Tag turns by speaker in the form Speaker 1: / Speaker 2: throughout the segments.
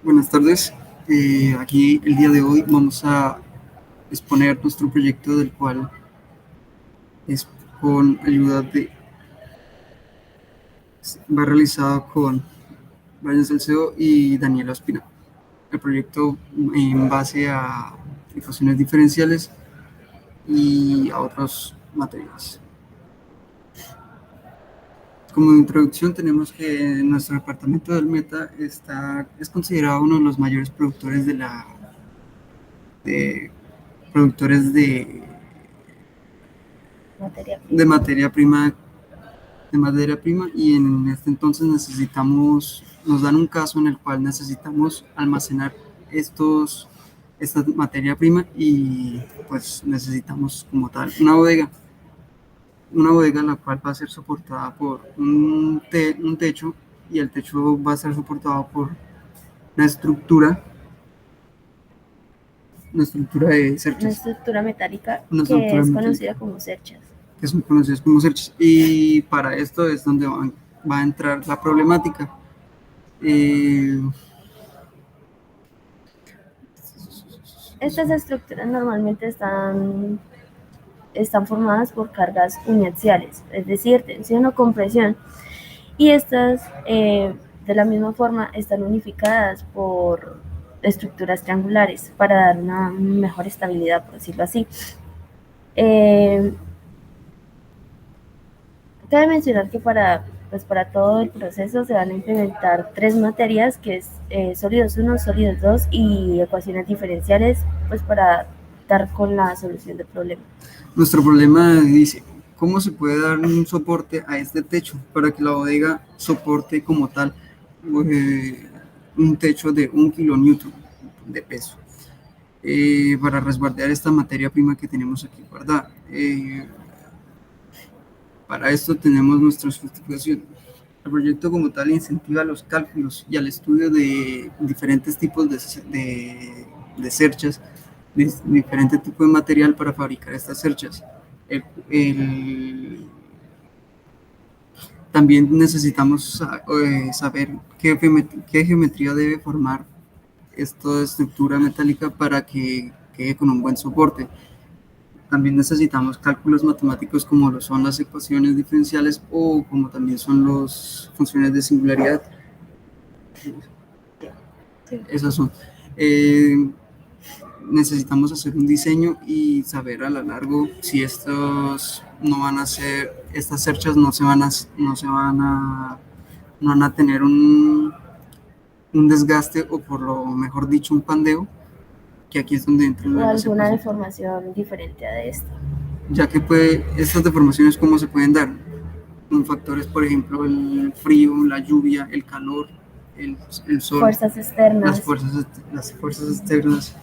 Speaker 1: Buenas tardes. Aquí el día de hoy vamos a exponer nuestro proyecto, del cual es con ayuda de va realizado con Brian Salcedo y Daniela Ospina. El proyecto en base a ecuaciones diferenciales y a otros materiales. Como introducción tenemos que nuestro departamento del Meta es considerado uno de los mayores productores de productores de materia prima, y en este entonces nos dan un caso en el cual necesitamos almacenar esta materia prima, y pues necesitamos como tal una bodega la cual va a ser soportada por un techo, y el techo va a ser soportado por una estructura, de
Speaker 2: Una
Speaker 1: cerchas,
Speaker 2: estructura metálica
Speaker 1: una
Speaker 2: que
Speaker 1: estructura
Speaker 2: es
Speaker 1: metálica,
Speaker 2: conocida como cerchas.
Speaker 1: que son conocidas como cerchas, y para esto es donde va a entrar la problemática. Eh,
Speaker 2: Estas estructuras normalmente están formadas por cargas uniaxiales, es decir, tensión o compresión, y estas de la misma forma están unificadas por estructuras triangulares para dar una mejor estabilidad, por decirlo así. Cabe mencionar que para todo el proceso se van a implementar tres materias, que es sólidos 1, sólidos 2 y ecuaciones diferenciales, pues para dar con la solución del problema.
Speaker 1: Nuestro problema dice: ¿cómo se puede dar un soporte a este techo para que la bodega soporte como tal eh, un techo de 1 kilonewton de peso, para resguardar esta materia prima que tenemos aquí guardada? Para esto tenemos nuestras justificaciones. El proyecto como tal incentiva los cálculos y al estudio de diferentes tipos de cerchas, de diferente tipo de material para fabricar estas cerchas. El, el, También necesitamos saber qué geometría debe formar esta estructura metálica para que quede con un buen soporte. También necesitamos cálculos matemáticos, como lo son las ecuaciones diferenciales o como también son las funciones de singularidad. Esas son. Eh, Necesitamos hacer un diseño y saber a lo largo si estas cerchas no van a tener un desgaste, o por lo mejor dicho un pandeo, que aquí es donde entran
Speaker 2: O
Speaker 1: las
Speaker 2: alguna
Speaker 1: ecuaciones.
Speaker 2: deformación diferente a esta.
Speaker 1: Ya que estas deformaciones, ¿cómo se pueden dar? Con factores, por ejemplo, el frío, la lluvia, el calor, el sol,
Speaker 2: Fuerzas externas.
Speaker 1: las fuerzas externas,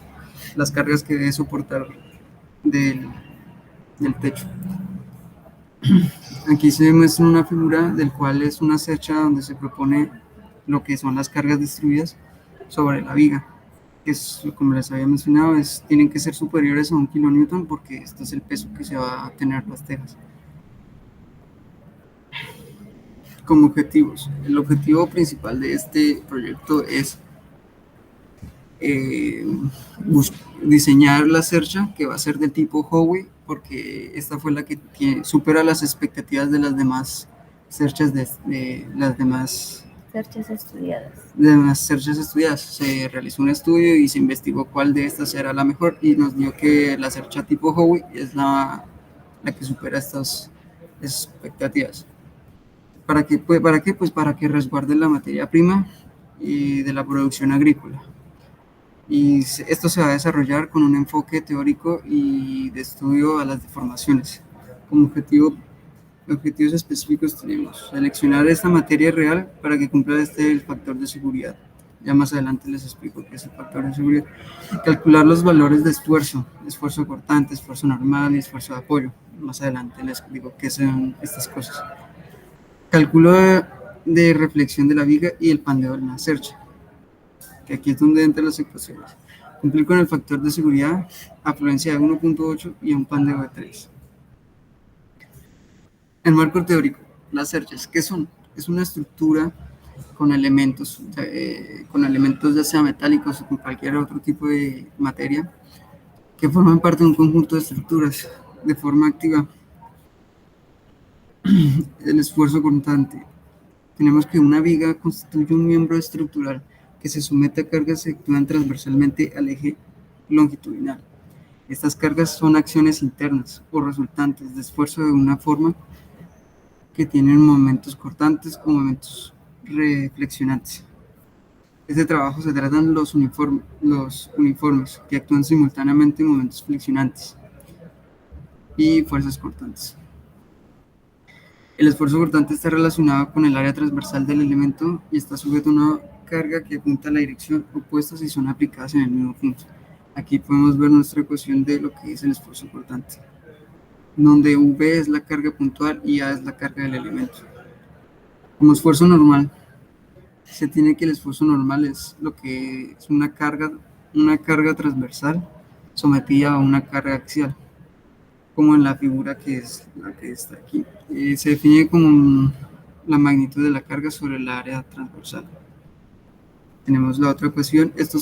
Speaker 1: las cargas que debe soportar del, del techo. Aquí se muestra una figura del cual es una cercha donde se propone lo que son las cargas distribuidas sobre la viga, que es, como les había mencionado, tienen que ser superiores a 1 kilonewton, porque este es el peso que se va a tener las tejas. Como objetivos, el objetivo principal de este proyecto es eh, diseñar la cercha que va a ser del tipo Howe, porque esta fue la que supera las expectativas de las demás cerchas, de las demás cerchas estudiadas. Se realizó un estudio y se investigó cuál de estas era la mejor, y nos dio que la cercha tipo Howe es la que supera estas expectativas. ¿Para qué? Pues para que resguarde la materia prima y de la producción agrícola. Y esto se va a desarrollar con un enfoque teórico y de estudio a las deformaciones. Como objetivos específicos tenemos seleccionar esta materia real para que cumpla el factor de seguridad. Ya más adelante les explico qué es el factor de seguridad. Calcular los valores de esfuerzo cortante, esfuerzo normal y esfuerzo de apoyo. Más adelante les digo qué son estas cosas. Cálculo de reflexión de la viga y el pandeo de la cercha, que aquí es donde entran las ecuaciones. Cumplir con el factor de seguridad, afluencia de 1.8 y un pandeo de 3. El marco teórico, las cerchas, ¿qué son? Es una estructura con elementos ya sea metálicos o con cualquier otro tipo de materia, que forman parte de un conjunto de estructuras de forma activa. El esfuerzo constante. Tenemos que una viga constituye un miembro estructural que se somete a cargas que actúan transversalmente al eje longitudinal. Estas cargas son acciones internas o resultantes de esfuerzo de una forma que tienen momentos cortantes o momentos reflexionantes. Este trabajo se tratan los uniformes que actúan simultáneamente en momentos flexionantes y fuerzas cortantes. El esfuerzo cortante está relacionado con el área transversal del elemento y está sujeto a una carga que apunta a la dirección opuesta si son aplicadas en el mismo punto. Aquí podemos ver nuestra ecuación de lo que es el esfuerzo cortante, donde V es la carga puntual y A es la carga del elemento. Como esfuerzo normal, se tiene que el esfuerzo normal es lo que es una carga transversal sometida a una carga axial, como en la figura que es la que está aquí. Se define como la magnitud de la carga sobre el área transversal. Tenemos la otra ecuación. Este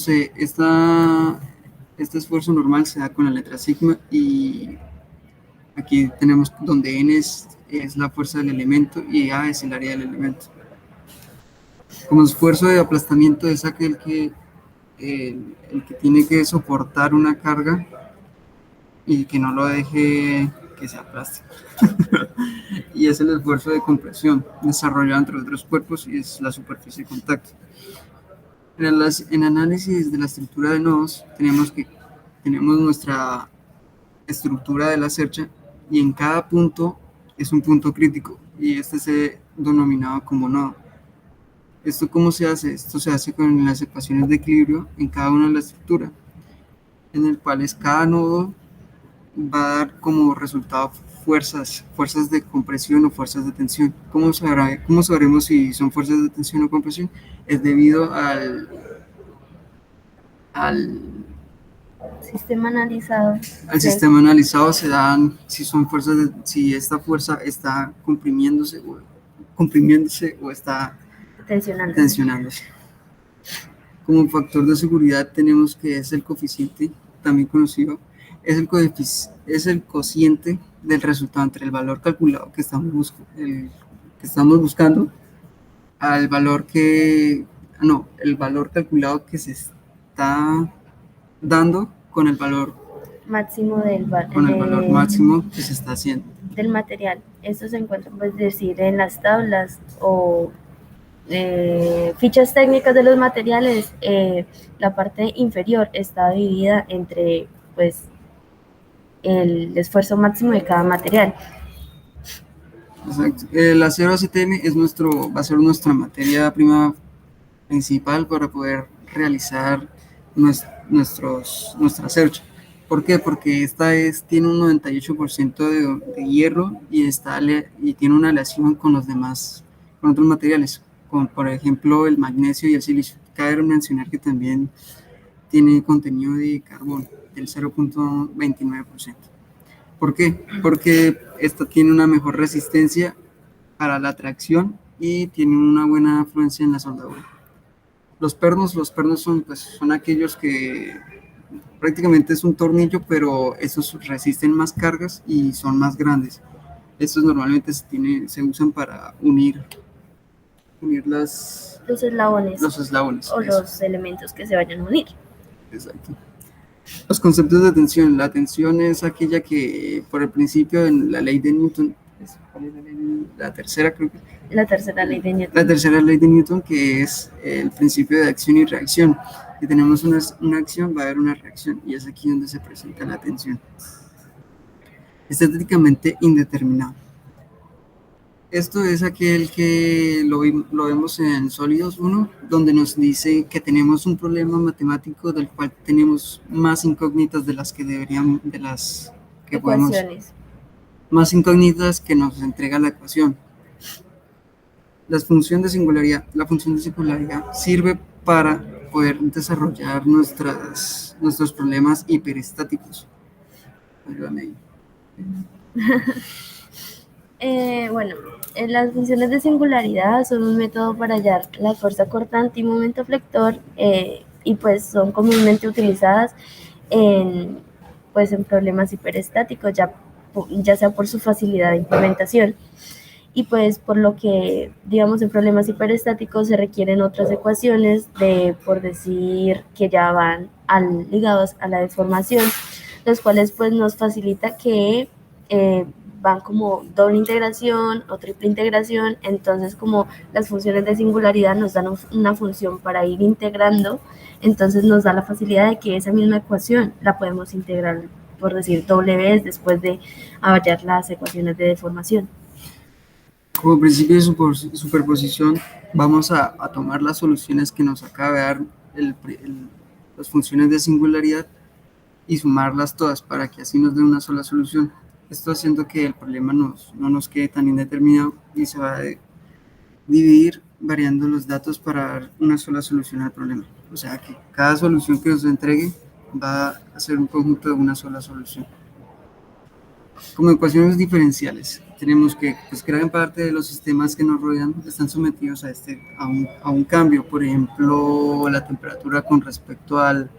Speaker 1: esfuerzo normal se da con la letra sigma y aquí tenemos donde n es la fuerza del elemento y A es el área del elemento. Como esfuerzo de aplastamiento es aquel que el que tiene que soportar una carga y que no lo deje que se aplaste. Y es el esfuerzo de compresión desarrollado entre otros cuerpos y es la superficie de contacto. En análisis de la estructura de nodos tenemos nuestra estructura de la cercha y en cada punto es un punto crítico y este se denominado como nodo. ¿Esto cómo se hace? Esto se hace con las ecuaciones de equilibrio en cada una de las estructuras, en el cual cada nodo va a dar como resultado fuerzas de compresión o fuerzas de tensión. ¿Cómo sabremos si son fuerzas de tensión o compresión? Es debido al
Speaker 2: sistema analizado.
Speaker 1: Al sistema analizado se dan si son si esta fuerza está comprimiéndose o está tensionándose. Como factor de seguridad tenemos que es el coeficiente, también conocido, es el cociente del resultado entre el valor calculado que estamos buscando al valor el valor calculado que se está dando con el valor
Speaker 2: máximo
Speaker 1: valor máximo que se está haciendo
Speaker 2: del material. Esto se encuentra, pues, decir, en las tablas o fichas técnicas de los materiales. La parte inferior está dividida entre, pues, el esfuerzo máximo de cada material.
Speaker 1: Exacto. El acero ACTM va a ser nuestra materia prima principal para poder realizar nuestra cercha. ¿Por qué? Porque tiene un 98% de hierro y tiene una aleación con otros materiales, como por ejemplo el magnesio y el silicio. Cabe mencionar que también tiene contenido de carbono del 0.29%. ¿Por qué? Porque esta tiene una mejor resistencia para la tracción y tiene una buena afluencia en la soldadura. Los pernos son aquellos que prácticamente es un tornillo, pero esos resisten más cargas y son más grandes. Estos normalmente se usan para unir los eslabones
Speaker 2: o los elementos que se vayan a unir.
Speaker 1: Exacto. Los conceptos de tensión. La tensión es aquella que por el principio en la ley de Newton, la tercera ley de Newton. La tercera ley de Newton, que es el principio de acción y reacción. Si tenemos una acción, va a haber una reacción, y es aquí donde se presenta la tensión. Estáticamente indeterminado. Esto es aquel que lo vemos en Sólidos 1, donde nos dice que tenemos un problema matemático del cual tenemos más incógnitas de las que más incógnitas que nos entrega la ecuación. La función de singularidad sirve para poder desarrollar nuestros problemas hiperestáticos.
Speaker 2: Bueno, Las funciones de singularidad son un método para hallar la fuerza cortante y momento flector, y pues son comúnmente utilizadas en, pues, en problemas hiperestáticos, ya sea por su facilidad de implementación y pues por lo que, digamos, en problemas hiperestáticos se requieren otras ecuaciones de, por decir, que ya van ligados a la deformación, los cuales pues nos facilita que van como doble integración o triple integración, entonces como las funciones de singularidad nos dan una función para ir integrando, entonces nos da la facilidad de que esa misma ecuación la podemos integrar, por decir, doble vez después de hallar las ecuaciones de deformación.
Speaker 1: Como principio de superposición, vamos a tomar las soluciones que nos acaba de dar las funciones de singularidad y sumarlas todas para que así nos dé una sola solución. Esto haciendo que el problema no nos quede tan indeterminado y se va a dividir variando los datos para dar una sola solución al problema. O sea que cada solución que nos entregue va a ser un conjunto de una sola solución. Como ecuaciones diferenciales, tenemos que pues, gran parte de los sistemas que nos rodean están sometidos a un cambio. Por ejemplo, la temperatura con respecto al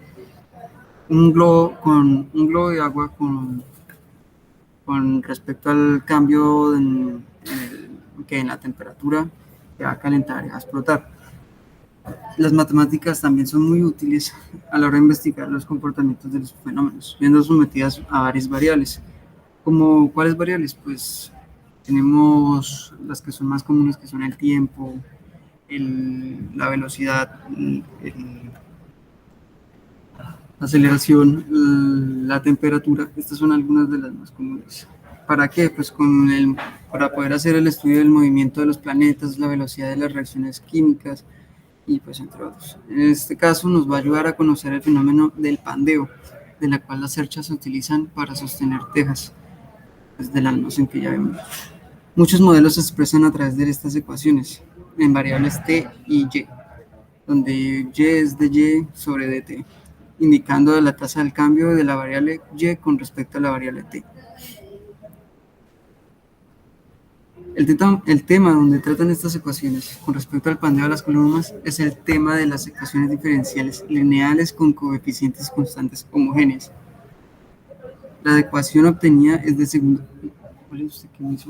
Speaker 1: un globo de agua con respecto al cambio que en la temperatura que va a calentar y va a explotar. Las matemáticas también son muy útiles a la hora de investigar los comportamientos de los fenómenos, viendo sometidas a varias variables. ¿Como cuáles variables? Pues tenemos las que son más comunes, que son el tiempo, la velocidad, la aceleración, la temperatura. Estas son algunas de las más comunes. ¿Para qué? Pues para poder hacer el estudio del movimiento de los planetas, la velocidad de las reacciones químicas y pues entre otros. En este caso nos va a ayudar a conocer el fenómeno del pandeo, de la cual las cerchas se utilizan para sostener tejas, pues, del almacén que ya vemos. Muchos modelos se expresan a través de estas ecuaciones en variables t y y, donde y es de y sobre dt, indicando la tasa del cambio de la variable y con respecto a la variable t. El tema donde tratan estas ecuaciones con respecto al pandeo de las columnas es el tema de las ecuaciones diferenciales lineales con coeficientes constantes homogéneas. La ecuación obtenida es de segundo. ¿Cuál es usted que me hizo?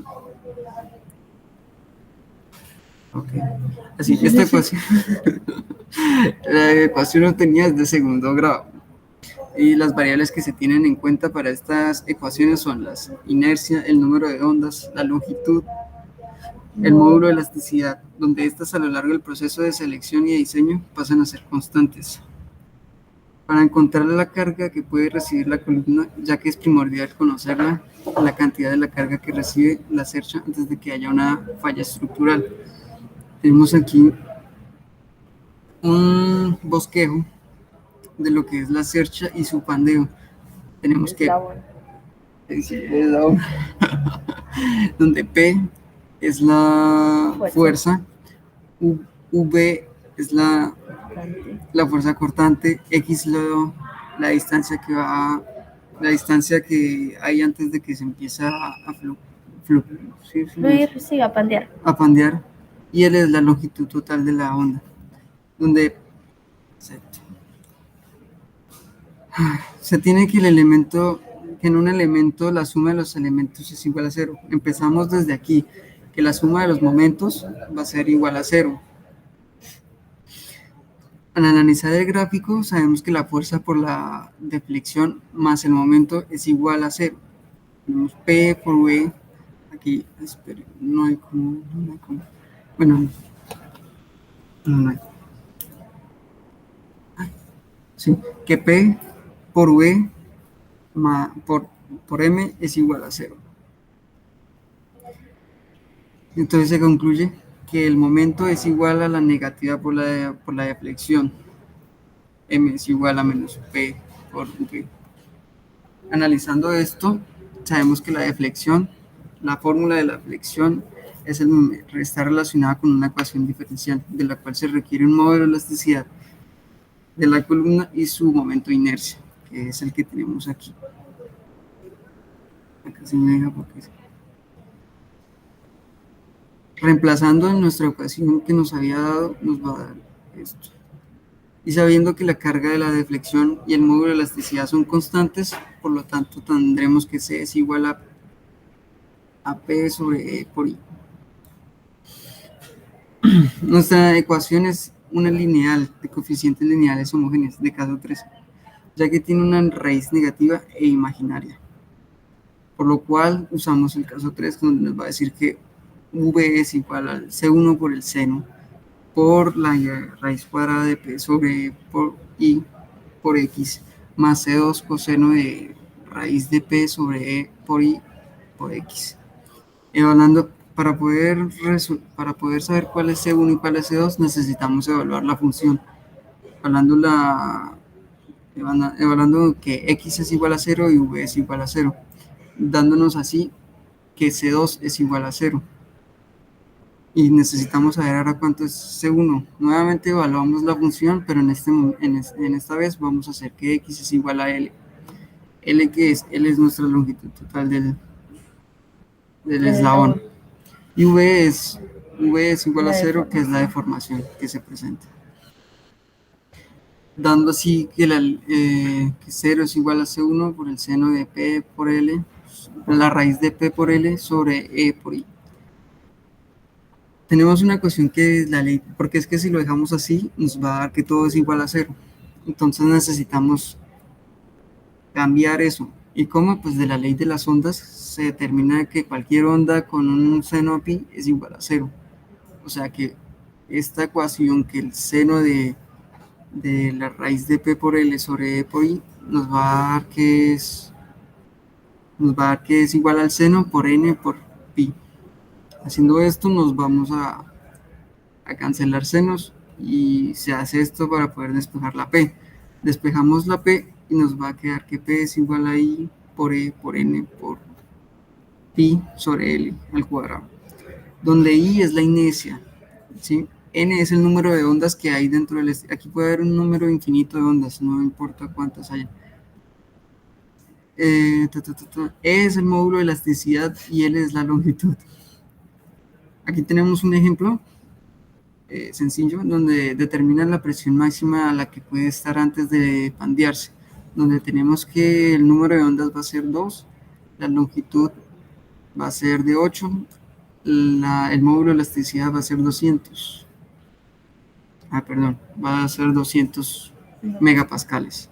Speaker 1: Ok. Así, esta ecuación. La ecuación obtenida es de segundo grado. Y las variables que se tienen en cuenta para estas ecuaciones son la inercia, el número de ondas, la longitud, el módulo de elasticidad, donde estas a lo largo del proceso de selección y de diseño pasan a ser constantes. Para encontrar la carga que puede recibir la columna, ya que es primordial conocerla, la cantidad de la carga que recibe la cercha antes de que haya una falla estructural. Tenemos aquí un bosquejo de lo que es la cercha y su pandeo. Tenemos que donde P es la fuerza, V es la fuerza cortante, X la distancia que hay antes de que se empiece a
Speaker 2: fluir, sí, a
Speaker 1: pandear, y L es la longitud total de la onda, donde se tiene que en un elemento la suma de los elementos es igual a 0. Empezamos desde aquí, que la suma de los momentos va a ser igual a 0. Al analizar el gráfico, sabemos que la fuerza por la deflexión más el momento es igual a 0. Tenemos P por V. Aquí, espere, no hay como. Bueno, no hay. Sí, que P por V por M es igual a 0. Entonces se concluye que el momento es igual a la negativa por la deflexión. M es igual a menos P por V. Analizando esto, sabemos que la fórmula de la deflexión está relacionada con una ecuación diferencial, de la cual se requiere un módulo de elasticidad de la columna y su momento de inercia, que es el que tenemos aquí. Acá se me deja porque Reemplazando en nuestra ecuación que nos había dado, nos va a dar esto. Y sabiendo que la carga de la deflexión y el módulo de elasticidad son constantes, por lo tanto tendremos que C es igual a P sobre E por I. Nuestra ecuación es una lineal de coeficientes lineales homogéneos de caso 3, ya que tiene una raíz negativa e imaginaria. Por lo cual usamos el caso 3, donde nos va a decir que V es igual al C1 por el seno por la raíz cuadrada de P sobre E por I por X más C2 coseno de raíz de P sobre E por I por X. Evaluando, para poder saber cuál es C1 y cuál es C2, necesitamos evaluar la función. Evaluando que X es igual a 0 y V es igual a 0, dándonos así que C2 es igual a 0. Y necesitamos saber ahora cuánto es C1. Nuevamente evaluamos la función, pero en esta vez vamos a hacer que X es igual a L. L es nuestra longitud total del eslabón. Y V es igual a 0, que es la deformación que se presenta. Dando así que 0 es igual a C1 por el seno de P por L, la raíz de P por L sobre E por I. Tenemos una ecuación que es la ley, porque es que si lo dejamos así, nos va a dar que todo es igual a 0. Entonces necesitamos cambiar eso. ¿Y cómo? Pues de la ley de las ondas se determina que cualquier onda con un seno pi es igual a 0. O sea que esta ecuación, que el seno de la raíz de P por L sobre E por I, nos va a dar que es igual al seno por N por pi. Haciendo esto nos vamos a cancelar senos y se hace esto para poder despejar la P. Despejamos la P y nos va a quedar que P es igual a I por E por N por pi sobre L al cuadrado, donde I es la inercia, ¿sí? N es el número de ondas que hay dentro del... Aquí puede haber un número infinito de ondas, no importa cuántas haya. E es el módulo de elasticidad y L es la longitud. Aquí tenemos un ejemplo sencillo donde determina la presión máxima a la que puede estar antes de pandearse, donde tenemos que el número de ondas va a ser 2, la longitud va a ser de 8, el módulo de elasticidad va a ser 200. Va a ser 200 megapascales.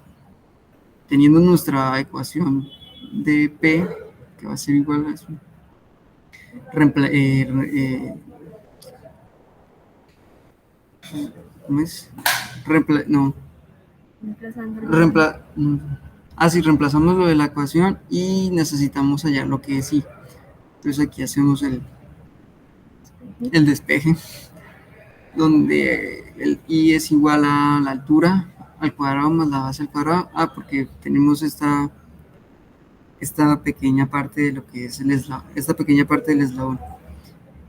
Speaker 1: Teniendo nuestra ecuación de P, que va a ser igual a eso, ¿cómo es? Reemplazamos lo de la ecuación y necesitamos hallar lo que es I. Entonces aquí hacemos el despeje, donde el I es igual a la altura al cuadrado más la base al cuadrado, porque tenemos esta pequeña parte de lo que es el eslabón,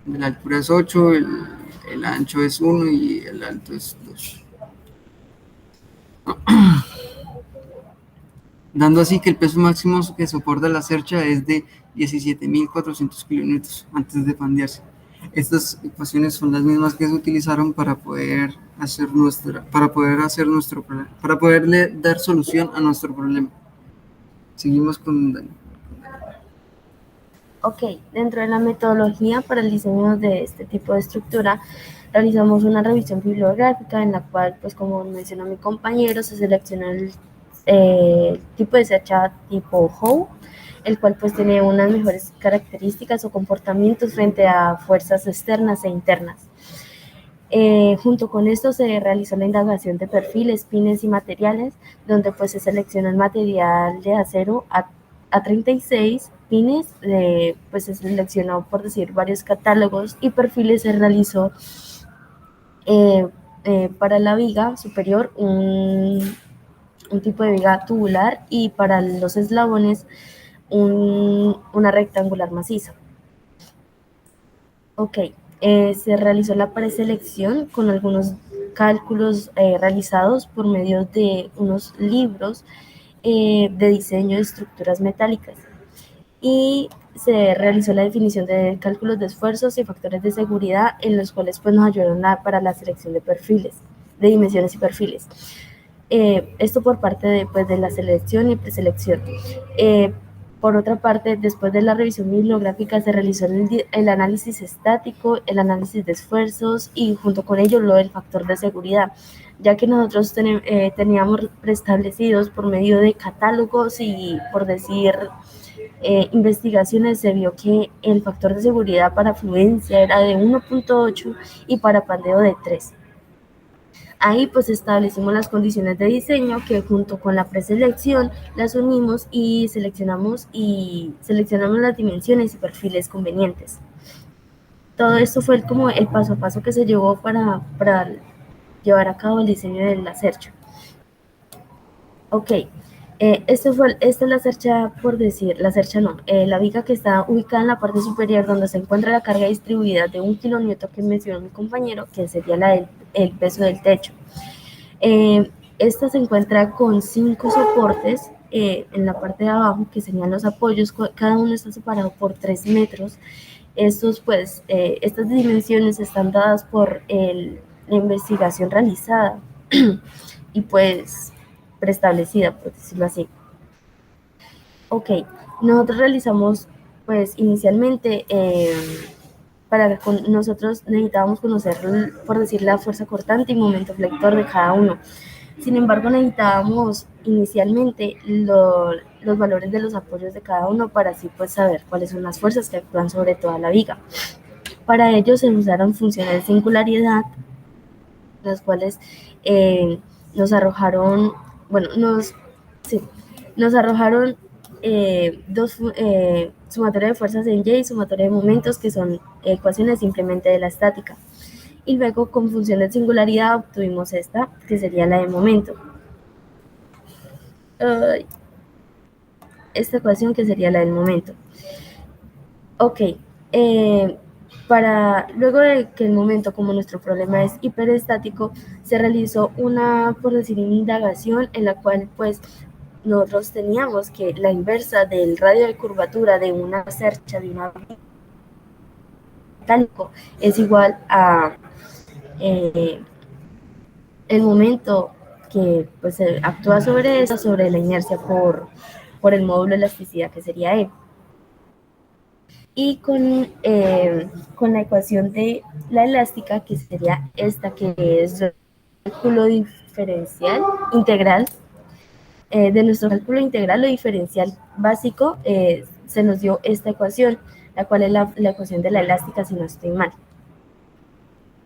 Speaker 1: la altura es 8, el ancho es 1 y el alto es 2. Dando así que el peso máximo que soporta la cercha es de 17.400 kilonewtons antes de pandearse. Estas ecuaciones son las mismas que se utilizaron para poderle dar solución a nuestro problema. Seguimos con Dani.
Speaker 2: Ok, dentro de la metodología para el diseño de este tipo de estructura, realizamos una revisión bibliográfica en la cual, pues como mencionó mi compañero, se selecciona el tipo de cercha tipo Howe, el cual pues tiene unas mejores características o comportamientos frente a fuerzas externas e internas. Junto con esto se realizó la indagación de perfiles, pines y materiales, donde pues se seleccionó el material de acero A36, pines, pues se seleccionó, por decir, varios catálogos, y perfiles se realizó para la viga superior un tipo de viga tubular y para los eslabones una rectangular maciza. Ok, se realizó la preselección con algunos cálculos realizados por medio de unos libros de diseño de estructuras metálicas, y se realizó la definición de cálculos de esfuerzos y factores de seguridad en los cuales pues, nos ayudaron para la selección de perfiles, de dimensiones y perfiles. Esto por parte de, pues, de la selección y preselección. Por otra parte, después de la revisión bibliográfica se realizó el análisis estático, el análisis de esfuerzos y junto con ello lo del factor de seguridad, ya que nosotros teníamos preestablecidos por medio de catálogos y por decir investigaciones, se vio que el factor de seguridad para fluencia era de 1.8 y para pandeo de 3. Ahí pues establecimos las condiciones de diseño que junto con la preselección las unimos y seleccionamos las dimensiones y perfiles convenientes. Todo esto fue como el paso a paso que se llevó para llevar a cabo el diseño de la cercha. Ok, esta es la cercha, por decir, la cercha no, la viga que está ubicada en la parte superior donde se encuentra la carga distribuida de 1 kilonewton que mencionó mi compañero, que sería el peso del techo. Esta se encuentra con 5 soportes en la parte de abajo, que serían los apoyos, cada uno está separado por 3 metros. Estas dimensiones están dadas por la investigación realizada y pues preestablecida, por decirlo así. Ok, nosotros realizamos pues inicialmente nosotros necesitábamos conocer, por decir, la fuerza cortante y momento flector de cada uno. Sin embargo, necesitábamos inicialmente los valores de los apoyos de cada uno para así pues saber cuáles son las fuerzas que actúan sobre toda la viga. Para ello se usaron funciones de singularidad, las cuales nos arrojaron sumatoria de fuerzas en Y y sumatoria de momentos, que son ecuaciones simplemente de la estática. Y luego con función de singularidad obtuvimos esta, que sería la de momento. Esta ecuación que sería la del momento. Ok, luego de que el momento, como nuestro problema es hiperestático, se realizó una, por decir, indagación en la cual pues nosotros teníamos que la inversa del radio de curvatura de una cercha de una metálico es igual a el momento que pues actúa sobre eso, sobre la inercia por el módulo de elasticidad, que sería E. Y con la ecuación de la elástica, que sería esta, que es el cálculo diferencial integral, de nuestro cálculo integral o diferencial básico, se nos dio esta ecuación, la cual es la ecuación de la elástica, si no estoy mal.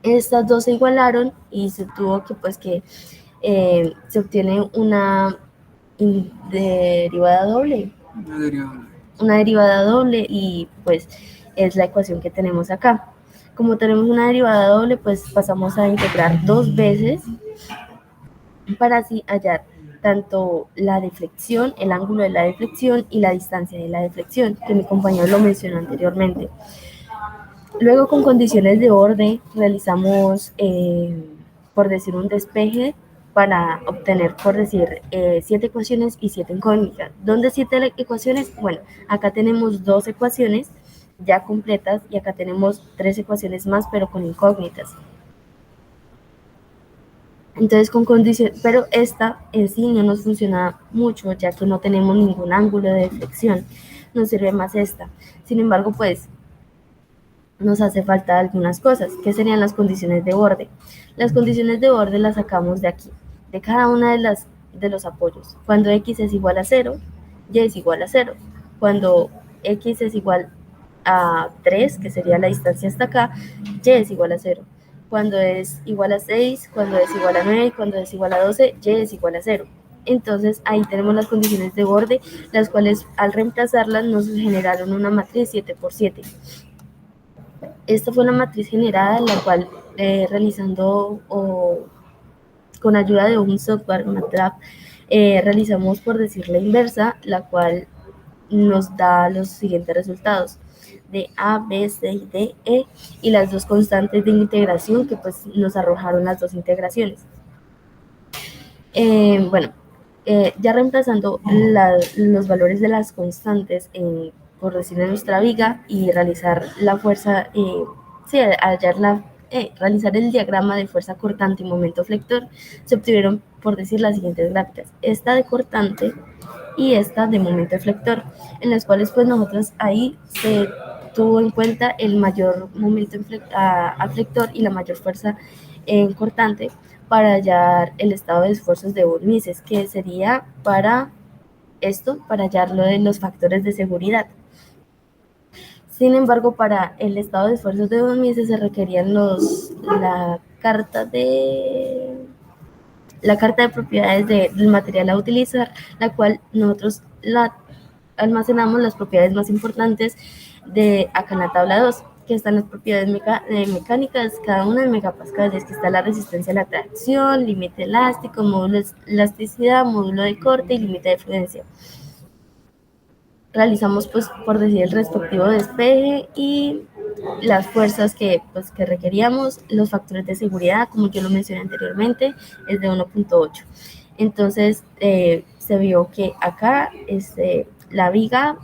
Speaker 2: Estas dos se igualaron y se tuvo que, pues, se obtiene una derivada doble. Una derivada doble y pues es la ecuación que tenemos acá. Como tenemos una derivada doble, pues pasamos a integrar 2 veces para así hallar tanto la deflexión, el ángulo de la deflexión y la distancia de la deflexión, que mi compañero lo mencionó anteriormente. Luego, con condiciones de orden, realizamos, por decir, un despeje para obtener, por decir, 7 ecuaciones y 7 incógnitas. ¿Dónde 7 ecuaciones? Bueno, acá tenemos 2 ecuaciones ya completas y acá tenemos 3 ecuaciones más, pero con incógnitas. Entonces, pero esta en sí no nos funciona mucho, ya que no tenemos ningún ángulo de deflexión. Nos sirve más esta. Sin embargo, pues, nos hace falta algunas cosas, que serían las condiciones de borde. Las condiciones de borde las sacamos de aquí, de cada una de los apoyos. Cuando X es igual a 0, Y es igual a 0. Cuando X es igual a 3, que sería la distancia hasta acá, Y es igual a 0. Cuando es igual a 6, cuando es igual a 9, cuando es igual a 12, Y es igual a 0. Entonces ahí tenemos las condiciones de borde, las cuales al reemplazarlas nos generaron una matriz 7×7. Esta fue una matriz generada, en la cual realizando con ayuda de un software, MATLAB, realizamos, por decir, la inversa, la cual nos da los siguientes resultados de A, B, C y D, E, y las 2 constantes de integración que pues nos arrojaron las 2 integraciones. Ya reemplazando los valores de las constantes por decir, en nuestra viga y realizar la fuerza, sí, realizar el diagrama de fuerza cortante y momento flector, se obtuvieron, por decir, las siguientes gráficas. Esta de cortante y esta de momento flector, en las cuales pues nosotros ahí se tuvo en cuenta el mayor momento a flector y la mayor fuerza en cortante para hallar el estado de esfuerzos de von Mises, que sería para esto, para hallar lo de los factores de seguridad. Sin embargo, para el estado de esfuerzos de von Mises se requerían la carta de propiedades del material a utilizar, la cual nosotros almacenamos las propiedades más importantes de acá en la tabla 2, que están las propiedades mecánicas, cada una en megapascales, que está la resistencia a la tracción, límite elástico, módulo de elasticidad, módulo de corte y límite de fluencia. Realizamos, pues, por decir, el respectivo despeje y las fuerzas que requeríamos. Los factores de seguridad, como yo lo mencioné anteriormente, es de 1.8. Entonces, se vio que acá la viga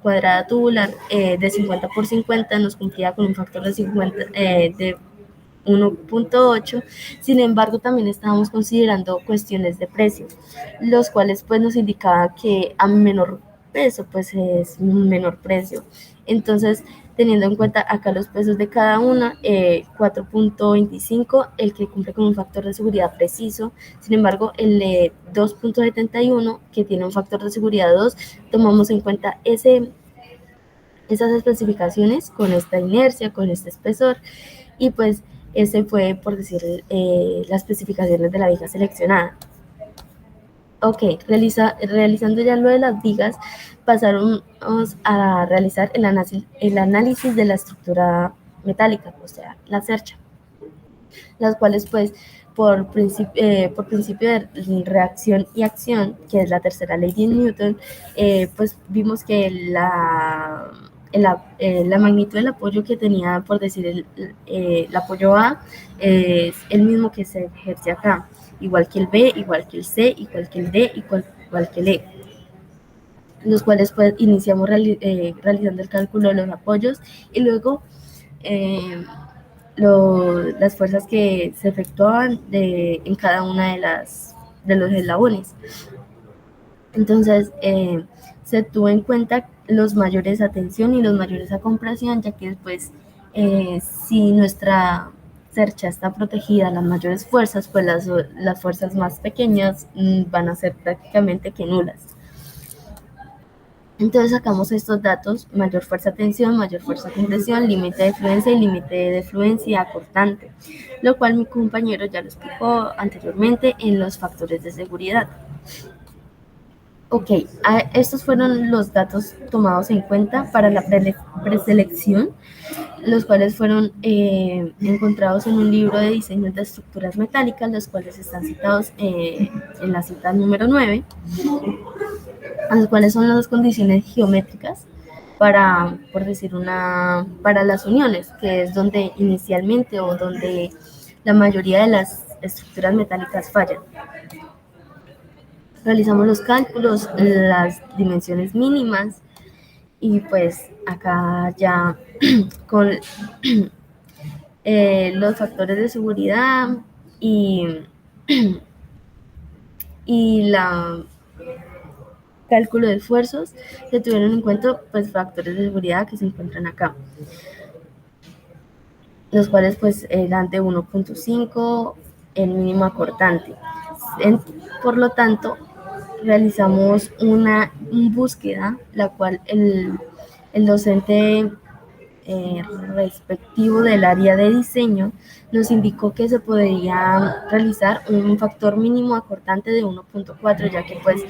Speaker 2: cuadrada tubular de 50 por 50 nos cumplía con un factor de 50 de 1.8. Sin embargo, también estábamos considerando cuestiones de precio, los cuales pues nos indicaba que a menor peso pues es menor precio. Entonces, teniendo en cuenta acá los pesos de cada una, 4.25 el que cumple con un factor de seguridad preciso. Sin embargo, el de 2.71 que tiene un factor de seguridad 2, tomamos en cuenta esas especificaciones con esta inercia, con este espesor, y pues ese fue, por decir, las especificaciones de la viga seleccionada. Ok, realizando ya lo de las vigas, pasamos a realizar el análisis de la estructura metálica, o sea, la cercha, las cuales pues por principio de reacción y acción, que es la tercera ley de Newton, pues vimos que la magnitud del apoyo que tenía, por decir, el apoyo A es el mismo que se ejerce acá, igual que el B, igual que el C, igual que el D, igual que el E, los cuales pues iniciamos realizando el cálculo de los apoyos y luego las fuerzas que se efectuaban en cada una de los eslabones. Entonces, se tuvo en cuenta los mayores a tensión y los mayores a compresión, ya que después, si nuestra cercha está protegida a las mayores fuerzas, pues las fuerzas más pequeñas van a ser prácticamente que nulas. Entonces sacamos estos datos: mayor fuerza tensión, mayor fuerza compresión, límite de fluencia y límite de fluencia cortante, lo cual mi compañero ya lo explicó anteriormente en los factores de seguridad. Ok, estos fueron los datos tomados en cuenta para la preselección, los cuales fueron encontrados en un libro de diseño de estructuras metálicas, los cuales están citados en la cita número 9, los cuales son las condiciones geométricas para, por decir, para las uniones, que es donde inicialmente o donde la mayoría de las estructuras metálicas fallan. Realizamos los cálculos, las dimensiones mínimas, y pues acá ya con los factores de seguridad y la cálculo de esfuerzos, se tuvieron en cuenta pues factores de seguridad que se encuentran acá, los cuales pues eran de 1.5 el mínimo acortante. Por lo tanto, realizamos una búsqueda, la cual el docente respectivo del área de diseño nos indicó que se podría realizar un factor mínimo acortante de 1.4, ya que pues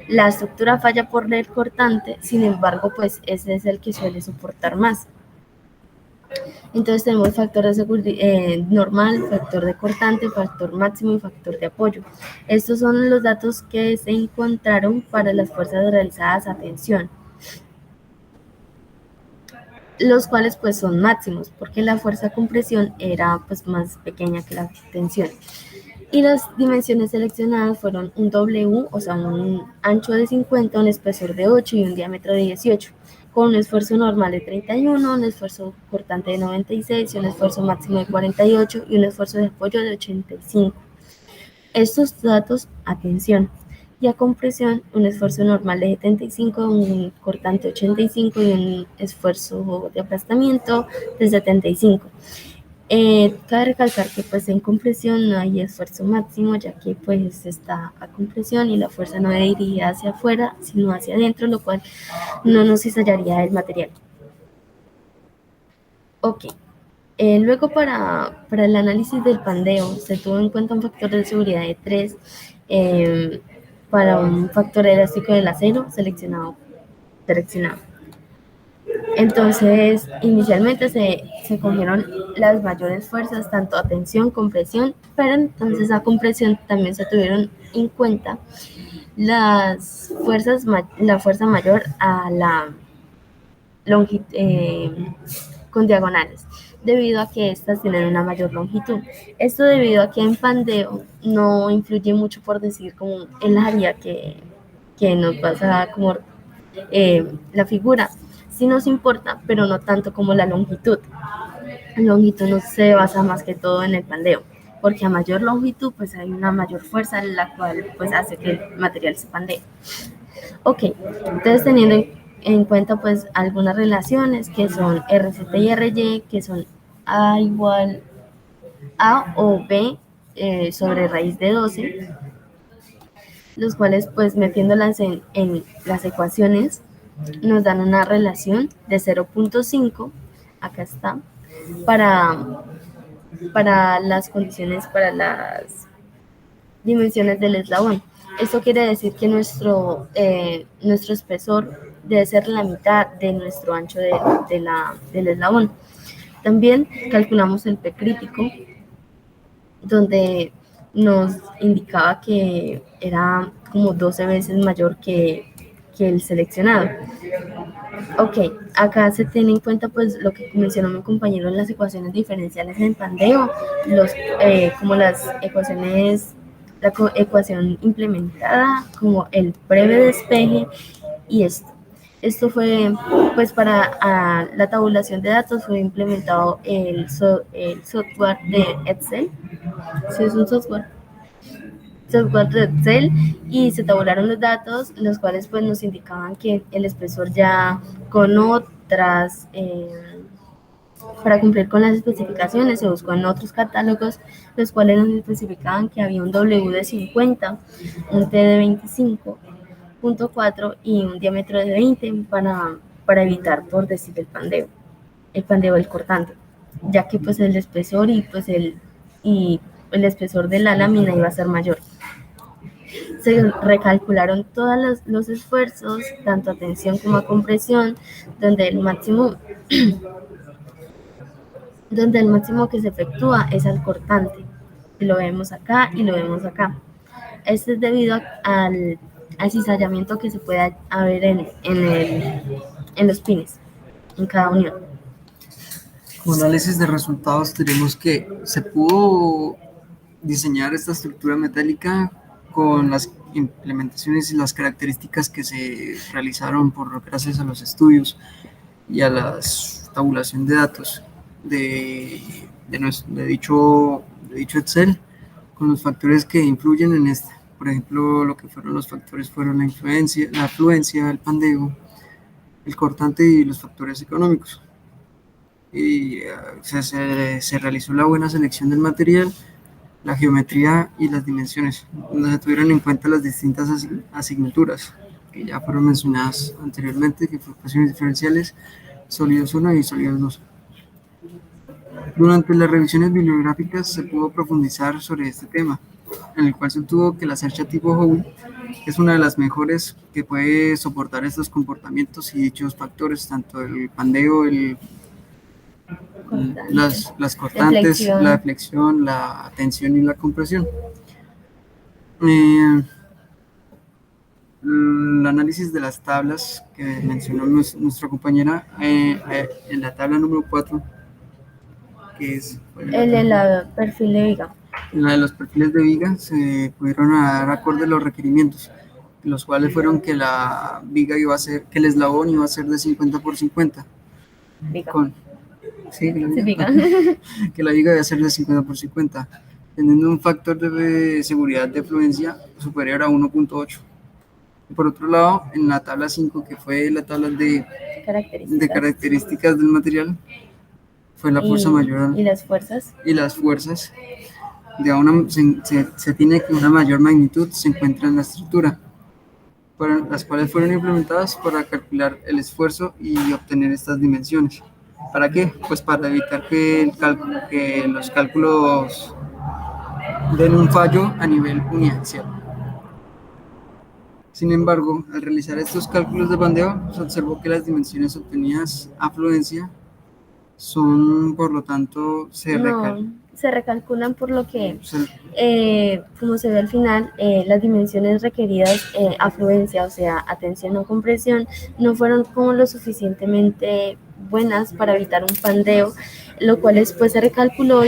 Speaker 2: la estructura falla por el cortante. Sin embargo, pues ese es el que suele soportar más. Entonces tenemos factor de seguridad normal, factor de cortante, factor máximo y factor de apoyo. Estos son los datos que se encontraron para las fuerzas realizadas a tensión, los cuales pues son máximos, porque la fuerza de compresión era pues más pequeña que la tensión. Y las dimensiones seleccionadas fueron un W, o sea, un ancho de 50, un espesor de 8 y un diámetro de 18, con un esfuerzo normal de 31, un esfuerzo cortante de 96, un esfuerzo máximo de 48 y un esfuerzo de apoyo de 85. Estos datos, atención, y a compresión, un esfuerzo normal de 75, un cortante 85 y un esfuerzo de aplastamiento de 75. Cabe recalcar que pues en compresión no hay esfuerzo máximo, ya que pues está a compresión y la fuerza no iría hacia afuera, sino hacia adentro, lo cual no nos cizallaría el material. Ok. Luego para el análisis del pandeo se tuvo en cuenta un factor de seguridad de 3 para un factor elástico del acero seleccionado. Entonces, inicialmente se cogieron las mayores fuerzas, tanto a tensión, compresión, pero entonces a compresión también se tuvieron en cuenta las fuerzas, la fuerza mayor a la longitud, con diagonales, debido a que estas tienen una mayor longitud. Esto debido a que en pandeo no influye mucho, por decir, como el área que nos pasa como la figura. Sí nos importa, pero no tanto como la longitud. La longitud no se basa más que todo en el pandeo, porque a mayor longitud pues hay una mayor fuerza, la cual pues hace que el material se pandee. Ok, entonces teniendo en cuenta pues algunas relaciones que son RCT y RY, que son A igual A o B sobre raíz de 12, los cuales pues metiéndolas en las ecuaciones nos dan una relación de 0.5, acá está, para las condiciones, para las dimensiones del eslabón. Esto quiere decir que nuestro espesor debe ser la mitad de nuestro ancho del eslabón. También calculamos el P crítico, donde nos indicaba que era como 12 veces mayor que el seleccionado. Ok, acá se tiene en cuenta pues lo que mencionó mi compañero en las ecuaciones diferenciales en pandeo, como las ecuaciones, la ecuación implementada, como el breve despeje y esto. Esto fue, pues para la tabulación de datos fue implementado el software de Excel, sí es un software de Excel, y se tabularon los datos, los cuales pues nos indicaban que el espesor ya con otras, para cumplir con las especificaciones, se buscó en otros catálogos, los cuales nos especificaban que había un W de 50, un T de 25.4 y un diámetro de 20 para evitar, por decir, el pandeo del cortante, ya que pues el espesor y el espesor de la lámina iba a ser mayor. Se recalcularon todos los esfuerzos, tanto a tensión como a compresión, donde el máximo que se efectúa es al cortante. Lo vemos acá y lo vemos acá. Esto es debido al cizallamiento que se puede haber en los pines, en cada unión.
Speaker 1: Como análisis de resultados tenemos que se pudo diseñar esta estructura metálica con las implementaciones y las características que se realizaron gracias a los estudios y a la tabulación de datos de dicho Excel, con los factores que influyen en esta. Por ejemplo, lo que fueron los factores fueron la afluencia, el pandeo, el cortante y los factores económicos. Y se realizó la buena selección del material, la geometría y las dimensiones, donde se tuvieron en cuenta las distintas asignaturas que ya fueron mencionadas anteriormente, que fueron ecuaciones diferenciales, sólidos 1 y sólidos 2. Durante las revisiones bibliográficas se pudo profundizar sobre este tema, en el cual se obtuvo que la cercha tipo Howe es una de las mejores que puede soportar estos comportamientos y dichos factores, tanto el pandeo, las cortantes, la flexión, la tensión y la compresión. El análisis de las tablas que mencionó nuestra compañera en la tabla número 4, que es
Speaker 2: el perfil de viga.
Speaker 1: En la de los perfiles de viga se pudieron dar acorde a los requerimientos, los cuales fueron que la viga iba a ser, que el eslabón iba a ser de 50 por 50.
Speaker 2: Viga.
Speaker 1: Sí,
Speaker 2: Sí, viga.
Speaker 1: que la viga iba a ser de 50 por 50, teniendo un factor de seguridad de fluencia superior a 1.8. Por otro lado, en la tabla 5, que fue la tabla de características del material, fue la fuerza mayor.
Speaker 2: ¿Y las fuerzas?
Speaker 1: Y las fuerzas, se tiene que una mayor magnitud se encuentra en la estructura, las cuales fueron implementadas para calcular el esfuerzo y obtener estas dimensiones. ¿Para qué? Pues para evitar que los cálculos den un fallo a nivel uniaxial. Sin embargo, al realizar estos cálculos de bandeo, se observó que las dimensiones obtenidas a fluencia son, por lo tanto, se
Speaker 2: recalculan por lo que, como se ve al final, las dimensiones requeridas a fluencia, o sea, a tensión o compresión, no fueron como lo suficientemente buenas para evitar un pandeo, lo cual después se recalculó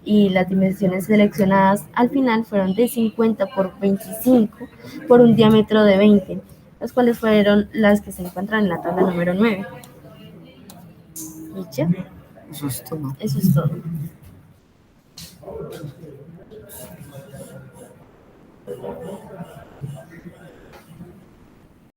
Speaker 2: y las dimensiones seleccionadas al final fueron de 50 por 25 por un diámetro de 20, las cuales fueron las que se encuentran en la tabla número 9. ¿Y ya?
Speaker 1: Eso es todo.
Speaker 2: Eso es todo.